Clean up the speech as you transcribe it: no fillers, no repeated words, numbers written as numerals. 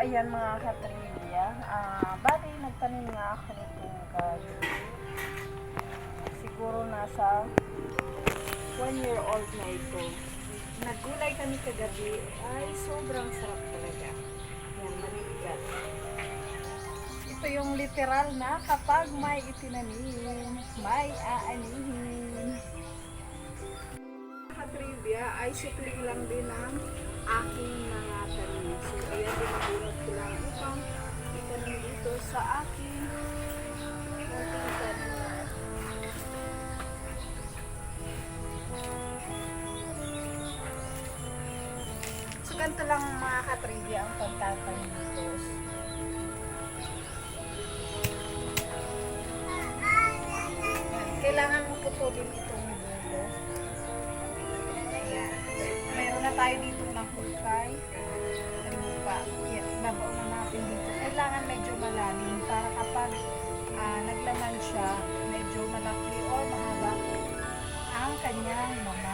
ayan mga katrivia. Bali, nagtanim nga ako nitong gabi. Siguro nasa 1-year-old na ito. Naggulay kami kagabi. Ay, sobrang sarap talaga. Yan, maligat. Ito yung literal na kapag may itinanim, may aanihin. Katrivia ay supling lang din ang aking mga tanim. So, ayan din ang bunot ko lang upang itanim dito sa aking munting tanim. So, ganito lang mga katrivia ang pagtatanim dito. Kailangan mo putulin itong dulo. Ayan. Mayroon na tayo dito ng hulkay. Lupa. Yan, ibabaw na natin dito. Kailangan medyo malalim para kapag naglaman siya, medyo malaki o mahaba ang kanyang mga